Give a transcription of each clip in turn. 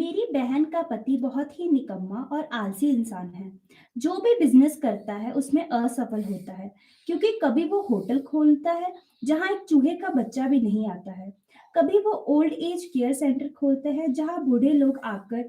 मेरी बहन का पति बहुत ही निकम्मा और आलसी इंसान है। जो भी बिजनेस करता है उसमें असफल होता है क्योंकि कभी वो होटल खोलता है जहां एक चूहे का बच्चा भी नहीं आता है। कभी वो ओल्ड एज केयर सेंटर खोलते हैं जहां बूढ़े लोग आकर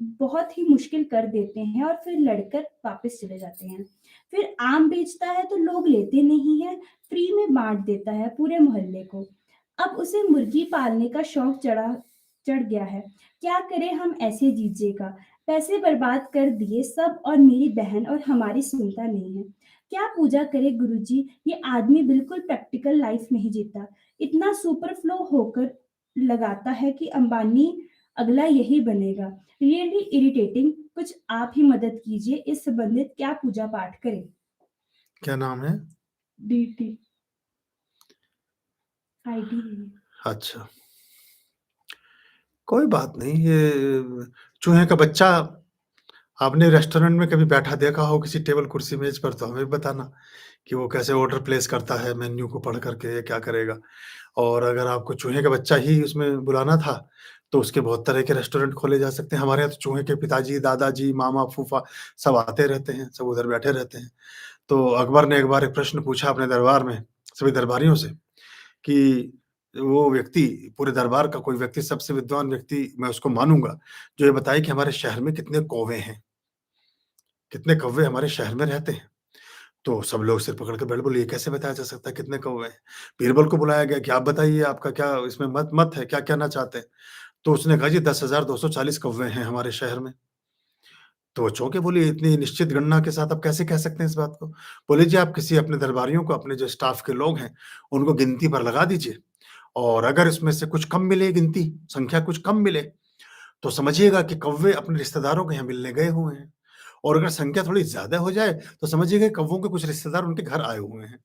बहुत ही मुश्किल कर देते हैं और फिर लड़कर वापस चले जाते हैं। फिर आम बेचता है तो लोग लेते नहीं है, फ्री में बांट देता है पूरे मोहल्ले को। अब उसे मुर्गी पालने का शौक चढ़ गया है। क्या करें हम ऐसे जीजे का? पैसे बर्बाद कर दिए सब और मेरी बहन और हमारी सुनता नहीं है। क्या पूजा करे गुरुजी? ये आदमी बिल्कुल प्रैक्टिकल लाइफ नहीं जीता। इतना सुपर फ्लो होकर लगाता है कि अंबानी अगला यही बनेगा। Really irritating. कुछ आप ही मदद कीजिए, इस संबंधित क्या पूजा पाठ करें? क्या नाम है? DT ID. अच्छा, कोई बात नहीं। ये चूहे का बच्चा आपने रेस्टोरेंट में कभी बैठा देखा हो किसी टेबल कुर्सी मेज पर तो हमें भी बताना कि वो कैसे ऑर्डर प्लेस करता है मेन्यू को पढ़ करके ये क्या करेगा। और अगर आपको चूहे का बच्चा ही उसमें बुलाना था तो उसके बहुत तरह के रेस्टोरेंट खोले जा सकते हैं। हमारे यहाँ तो चूहे के पिताजी, दादाजी, मामा, फूफा सब आते रहते हैं, सब उधर बैठे रहते हैं। तो अकबर ने एक बार एक प्रश्न पूछा अपने दरबार में सभी दरबारियों से कि वो व्यक्ति, पूरे दरबार का कोई व्यक्ति, सबसे विद्वान व्यक्ति मैं उसको मानूँगा, जो ये बताए कि हमारे शहर में कितने कौवे हैं, कितने कौवे हमारे शहर में रहते हैं। तो सब लोग सिर पकड़ के बैठ बोले, "ये कैसे बताया जा सकता है कितने कौवे हैं?" बीरबल को बुलाया गया कि आप बताइए आपका क्या इसमें मत मत है, क्या कहना चाहते हैं? तो उसने कहा जी 10,240 कौवे हैं हमारे शहर में। तो वो चौंके, बोले इतनी निश्चित गणना के साथ आप कैसे कह सकते हैं इस बात को? बोले जी आप किसी अपने दरबारियों को, अपने जो स्टाफ के लोग हैं, उनको गिनती पर लगा दीजिए और अगर इसमें से कुछ कम मिले गिनती, संख्या कुछ कम मिले, तो समझिएगा कि कौवे अपने रिश्तेदारों के यहाँ मिलने गए हुए हैं और अगर संख्या थोड़ी ज़्यादा हो जाए, तो समझिएगा कौवों के कुछ रिश्तेदार उनके घर आए हुए हैं।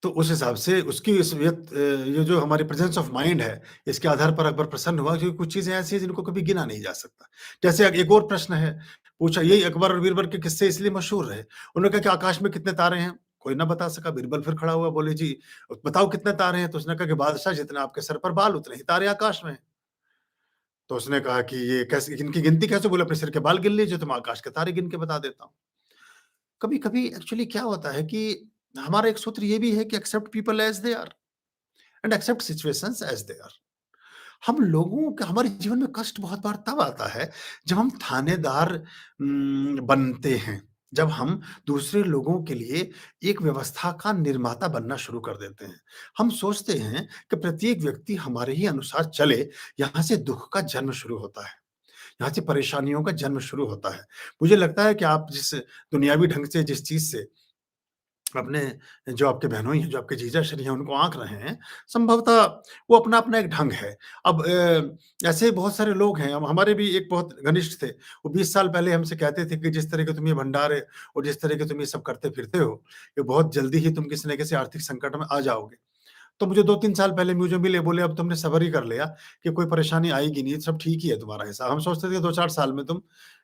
तो उस हिसाब से उसकी ये जो हमारी प्रेज़ेंस ऑफ माइंड है, इसके आधार पर अकबर प्रसन्न हुआ क्योंकि कुछ चीज़ें ऐसी हैं जिनको कभी गिना नहीं जा सकता। जैसे एक और प्रश्न है, पूछा यही अकबर और बीरबल के किस्से इसलिए मशहूर रहे। उन्होंने कहा कि आकाश में कितने तारे हैं? कोई ना बता सका। बीरबल फिर खड़ा हुआ, बोले जी बताओ कितने तारे हैं? तो उसने कहा कि बादशाह जितने आपके सर पर बाल उतने ही तारे आकाश में हैं। तो उसने कहा कि ये कैसे, इनकी गिनती कैसे? बोले अपने सिर के बाल गिन लीजिए तो मैं आकाश के तारे गिन के बता देता हूँ। कभी-कभी एक्चुअली क्या होता है कि हमारा एक सूत्र ये भी है कि accept people as they are and accept situations as they are. हम लोगों के हमारे जीवन में कष्ट बहुत बार तब आता है जब हम थानेदार बनते हैं, जब हम दूसरे लोगों के लिए एक व्यवस्था का निर्माता बनना शुरू कर देते हैं। हम सोचते हैं कि प्रत्येक व्यक्ति हमारे ही अनुसार चले, यहाँ से दुःख का जन्म शुरू होता है। यहाँ से परेशानियों का जन्म शुरू होता है। मुझे लगता है कि आप जिस दुनियावी ढंग से, जिस चीज़ से अपने, जो आपके बहनोई हैं, जो आपके जीजाश्री हैं, उनको आँक रहे हैं, संभवतः वो अपना-अपना एक ढंग है। अब ऐसे बहुत सारे लोग हैं, अब हमारे भी एक बहुत घनिष्ठ थे, वो 20 साल पहले हमसे कहते थे कि जिस तरह के तुम ये भंडारे और जिस तरह के तुम ये सब करते फिरते हो, ये बहुत जल्दी ही तुम किसी न किसी आर्थिक संकट में आ जाओगे। तो मुझे 2-3 साल पहले मुझे मिले, बोले अब तुमने सब्र ही कर लिया कि कोई परेशानी आएगी नहीं, सब ठीक ही है तुम्हारा हिसाब। हम सोचते थे कि 2-4 साल में तुम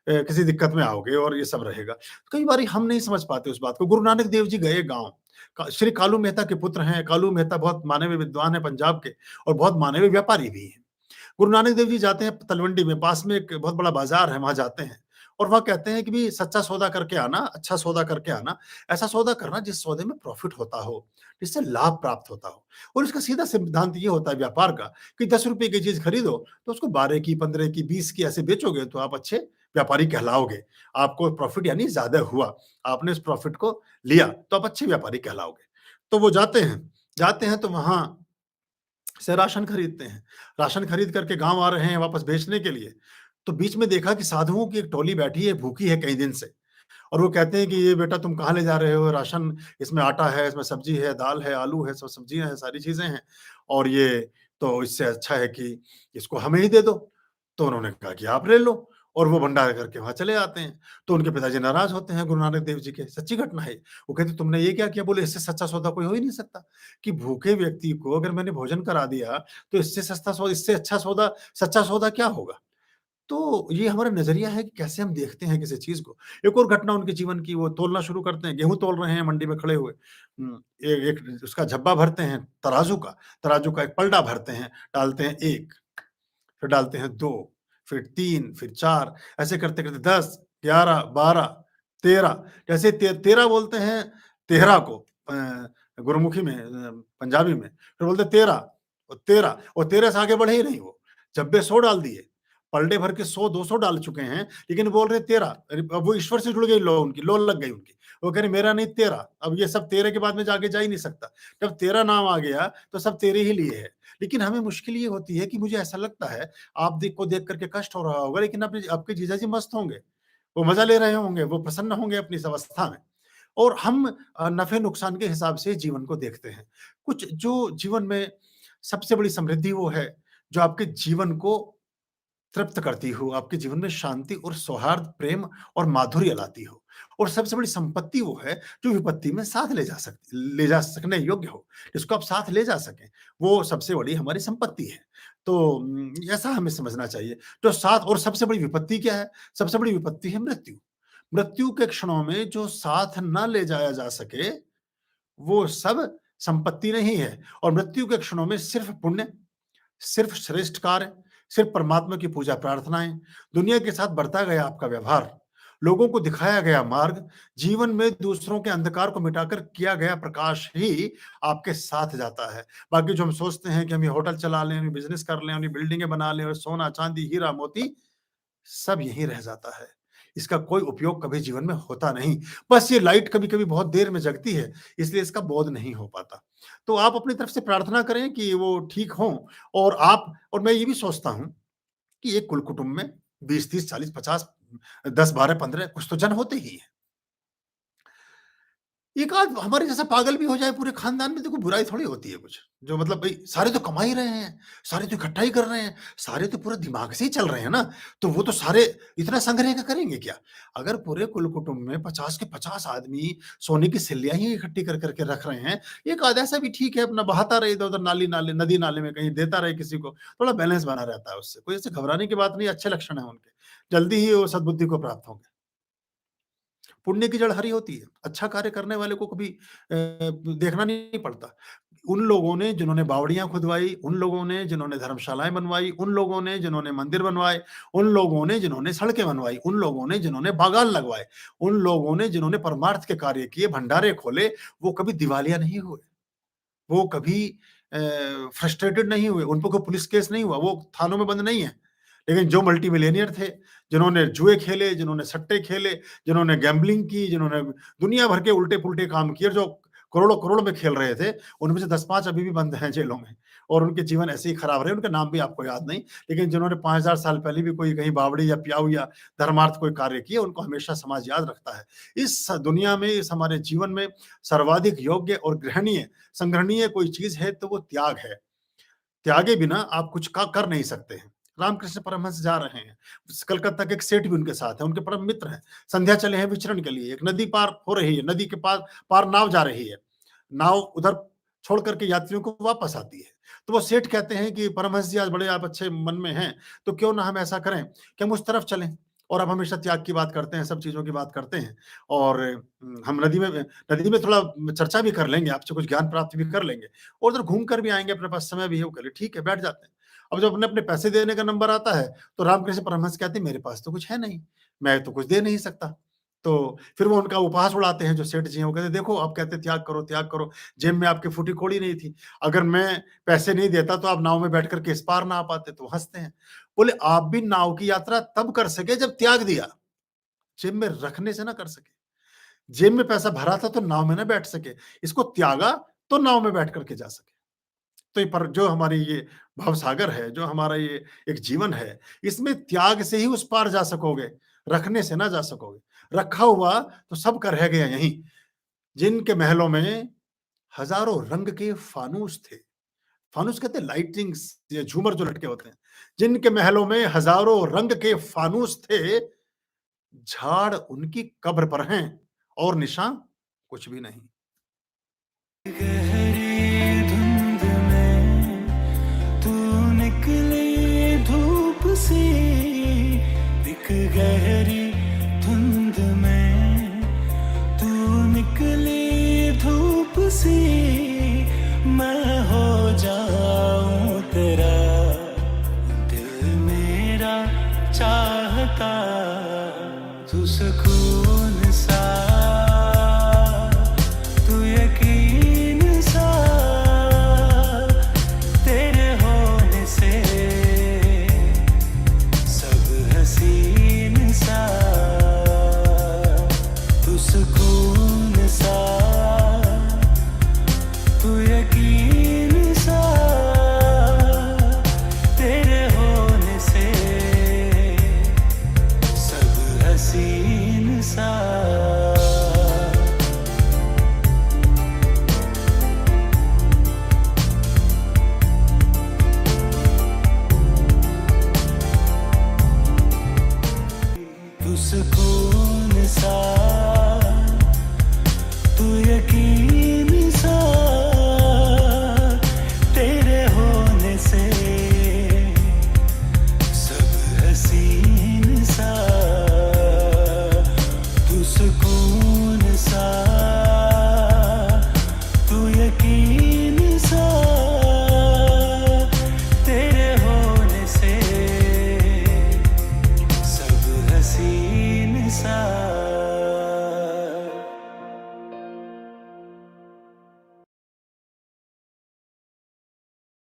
किसी दिक्कत में आओगे और ये सब रहेगा। कई बारी हम नहीं समझ पाते उस बात को। गुरु नानक देव जी गए गाँव, का श्री कालू मेहता के पुत्र हैं। कालू मेहता बहुत मानवीय विद्वान हैं पंजाब के और बहुत मानवीय व्यापारी भी हैं। गुरु नानक देव जी जाते हैं तलवंडी में, पास में एक बहुत बड़ा बाज़ार है, वहाँ जाते हैं और वहाँ कहते हैं कि भई सच्चा सौदा करके आना, अच्छा सौदा करके आना, ऐसा सौदा करना जिस सौदे में प्रॉफ़िट होता हो, जिससे लाभ प्राप्त होता हो। और इसका सीधा सिद्धांत ये होता है व्यापार का कि ₹10 की चीज़ खरीदो, तो उसको 12 की, 15 की, 20 की ऐसे बेचोगे तो आप अच्छे व्यापारी कहलाओगे। आपको प्रॉफ़िट यानी ज़्यादा हुआ, आपने उस प्रॉफ़िट को लिया, तो आप अच्छे व्यापारी कहलाओगे। तो वो जाते हैं तो वहाँ से राशन खरीदते हैं। राशन खरीद करके गाँव आ रहे हैं वापस बेचने के लिए, तो बीच में देखा कि साधुओं की एक टोली बैठी है, भूखी है कई दिन से और वो कहते हैं कि, "ये बेटा तुम कहाँ ले जा रहे हो? राशन इसमें आटा है, इसमें सब्ज़ी है, दाल है, आलू है, सब सब्ज़ियाँ हैं, सारी चीज़ें हैं और ये तो इससे अच्छा है कि इसको हमें ही दे दो।" तो उन्होंने कहा कि, "आप ले लो" और वो भंडारा करके वहाँ चले आते हैं। तो उनके पिताजी नाराज़ होते हैं गुरु नानक देव जी के, सच्ची घटना है ये। वो कहते, "तुमने ये क्या किया?" बोले, "इससे सच्चा सौदा कोई हो ही नहीं सकता कि भूखे व्यक्ति को अगर मैंने भोजन करा दिया, तो इससे अच्छा सौदा, सच्चा सौदा क्या होगा?" तो ये हमारा नज़रिया है कि कैसे हम देखते हैं किसी चीज़ को। एक और घटना उनके जीवन की, वो तौलना शुरू करते हैं, गेहूँ तौल रहे हैं मंडी में खड़े हुए। एक उसका झब्बा भरते हैं तराजू का एक पलड़ा भरते हैं, डालते हैं 1, फिर डालते हैं 2, फिर 3, फिर 4, ऐसे करते-करते 10, 11, 12, 13, जैसे 13 बोलते हैं तेहरा को गुरुमुखी में पंजाबी में, फिर बोलते हैं 13 और 13 और 13 से आगे बढ़े ही नहीं वो। जब वे 100 डाल दिए, पर डे भर के 100, 200 डाल चुके हैं, लेकिन बोल रहे 13। अरे अब वो ईश्वर से जुड़ गई लौ उनकी, लौ लग गई उनकी। वो कह रहे मेरा नहीं 13, अब ये सब 13 के बाद में आगे जा ही नहीं सकता। जब 13 नाम आ गया, तो सब तेरे ही लिए है। लेकिन हमें मुश्किल ये होती है कि मुझे ऐसा लगता है, आप देख करके कष्ट हो रहा होगा, लेकिन आपके जीजाजी मस्त होंगे, वो मजा ले रहे होंगे, वो प्रसन्न होंगे अपनी इस अवस्था में। और हम नफे नुकसान के हिसाब से जीवन को देखते हैं। कुछ जो जीवन में सबसे बड़ी समृद्धि वो है, जो आपके जीवन को तृप्त करती हो, आपके जीवन में शांति और सौहार्द, प्रेम और माधुर्य लाती हो। और सबसे बड़ी संपत्ति वो है, जो विपत्ति में साथ ले जा सकने योग्य हो, जिसको आप साथ ले जा सकें, वो सबसे बड़ी हमारी संपत्ति है। तो ऐसा हमें समझना चाहिए। जो साथ और सबसे बड़ी विपत्ति क्या है? सबसे बड़ी विपत्ति है मृत्यु। मृत्यु के क्षणों में जो साथ ना ले जाया जा सके, वो सब संपत्ति नहीं है। और मृत्यु के क्षणों में सिर्फ पुण्य, सिर्फ श्रेष्ठ कार्य, सिर्फ परमात्मा की पूजा प्रार्थनाएं, दुनिया के साथ बरता गया आपका व्यवहार, लोगों को दिखाया गया मार्ग, जीवन में दूसरों के अंधकार को मिटाकर किया गया प्रकाश ही आपके साथ जाता है। बाकी जो हम सोचते हैं कि हम ये होटल चला लें, हम बिजनेस कर लें, हम बिल्डिंगें बना लें और सोना चांदी हीरा मोती, सब यहीं रह जाता है। इसका कोई उपयोग कभी जीवन में होता नहीं। बस ये लाइट कभी-कभी बहुत देर में जगती है, इसलिए इसका बोध नहीं हो पाता। तो आप अपनी तरफ से प्रार्थना करें कि वो ठीक हों। और मैं ये भी सोचता हूँ कि एक कुल कुटुंब में 20, 30, 40, 50, 10, 12, 15 कुछ तो जन होते ही हैं। एक आध हमारे जैसा पागल भी हो जाए पूरे खानदान में, देखो बुराई थोड़ी होती है कुछ। जो मतलब भई सारे तो कमा ही रहे हैं, सारे तो इकट्ठा ही कर रहे हैं, सारे तो पूरे दिमाग से ही चल रहे हैं ना, तो वो तो सारे इतना संग्रह का करेंगे क्या? अगर पूरे कुल कुटुंब में 50 के 50 आदमी सोने की सिल्लियाँ ही इकट्ठी कर कर के रख रहे हैं, एक आध ऐसा भी ठीक है अपना बहाता रहे इधर-उधर नदी-नाले में कहीं देता रहे किसी को, थोड़ा बैलेंस बना रहता है उससे। कोई ऐसे घबराने की बात नहीं, अच्छे लक्षण हैं उनके। जल्दी ही वो सद्बुद्धि को प्राप्त होंगे। पुण्य की जड़ हरी होती है। अच्छा कार्य करने वाले को कभी देखना नहीं पड़ता। उन लोगों ने जिन्होंने बावड़ियाँ खुदवाई, उन लोगों ने जिन्होंने धर्मशालाएँ बनवाई, उन लोगों ने जिन्होंने मंदिर बनवाए, उन लोगों ने जिन्होंने सड़कें बनवाई, उन लोगों ने जिन्होंने बागान लगवाए, उन लोगों ने जिन्होंने परमार्थ के कार्य किए, भंडारे खोले, वो कभी दिवालिया नहीं हुए। वो कभी फ्रस्ट्रेटेड नहीं हुए, उन पे कोई पुलिस केस नहीं हुआ, वो थानों में बंद नहीं है। लेकिन जो मल्टी मिलियनेयर थे, जिन्होंने जुए खेले, जिन्होंने सट्टे खेले, जिन्होंने गैम्बलिंग की, जिन्होंने दुनिया भर के उल्टे-पुल्टे काम किए, जो करोड़ों-करोड़ में खेल रहे थे, उनमें से 10-5 अभी भी बंद हैं जेलों में और उनके जीवन ऐसे ही खराब रहे, उनके नाम भी आपको याद नहीं। लेकिन जिन्होंने 5000 साल पहले भी कोई कहीं बावड़ी या प्याऊ या धर्मार्थ कोई कार्य किए, उनको हमेशा समाज याद रखता है। इस दुनिया में, इस हमारे जीवन में सर्वाधिक योग्य और संग्रहणीय कोई चीज़ है, तो वो त्याग है। त्यागे बिना आप कुछ कर नहीं सकते हैं। रामकृष्ण परमहंस जा रहे हैं, कलकत्ता के एक सेठ भी उनके साथ है, उनके परम मित्र हैं। संध्या चले हैं विचरण के लिए, एक नदी पार हो रही है, नदी के पार नाव जा रही है। नाव उधर छोड़ करके यात्रियों को वापस आती है। तो वो सेठ कहते हैं कि परमहंस जी आज बड़े आप अच्छे मन में हैं, तो क्यों ना हम ऐसा करें कि हम उस तरफ चलें। और अब हमेशा त्याग की बात करते हैं, सब चीज़ों की बात करते हैं और हम नदी में थोड़ा चर्चा भी कर लेंगे, आपसे कुछ ज्ञान प्राप्त भी कर लेंगे और उधर घूम कर भी आएँगे, अपने पास समय भी है, वो कह रहे ठीक है, बैठ जाते हैं। अब जब अपने-अपने पैसे देने का नंबर आता है, तो रामकृष्ण परमहंस कहते हैं मेरे पास तो कुछ है नहीं, मैं तो कुछ दे नहीं सकता। तो फिर वो उनका उपहास उड़ाते हैं जो सेठ जी हैं, वो कहते हैं देखो आप कहते त्याग करो, जेब में आपकी फूटी कौड़ी नहीं थी। अगर मैं पैसे नहीं देता तो आप नाव में बैठ कर के इस पार ना आ पाते, तो हँसते हैं। बोले आप भी नाव की यात्रा तब कर सके जब त्याग दिया, जेब में रखने से ना कर सके। जेब में पैसा भरा था तो नाव में ना बैठ सके, इसको त्यागा तो नाव में बैठ करके जा सके। तो ये पर जो हमारी ये भवसागर है, जो हमारा ये एक जीवन है, इसमें त्याग से ही उस पार जा सकोगे, रखने से ना जा सकोगे। रखा हुआ तो सब का रह गया यहीं। जिनके महलों में हजारों रंग के फानूस थे, फानूस कहते हैं लाइटिंग्स, ये झूमर जो लटके होते हैं। जिनके महलों में हजारों रंग के फानूस थे, झाड़ उनकी कब्र पर हैं और निशान कुछ भी नहीं। गहरी धुंध में तू निकली धूप सी, दिख गहरी धुंध में तू निकली धूप सी, मैं हो जाऊं तेरा दिल आता, तू सुकून सा, तू यकीन सा, तेरे होने से सब हसीन सा, तू सुकून सा, तू यकीन सा, तेरे होने से सब हसीन सा। तू सुकून सा, तू यकीन सा, तेरे होने से सब हसीन सा, तू सुकून सा, तू यकीन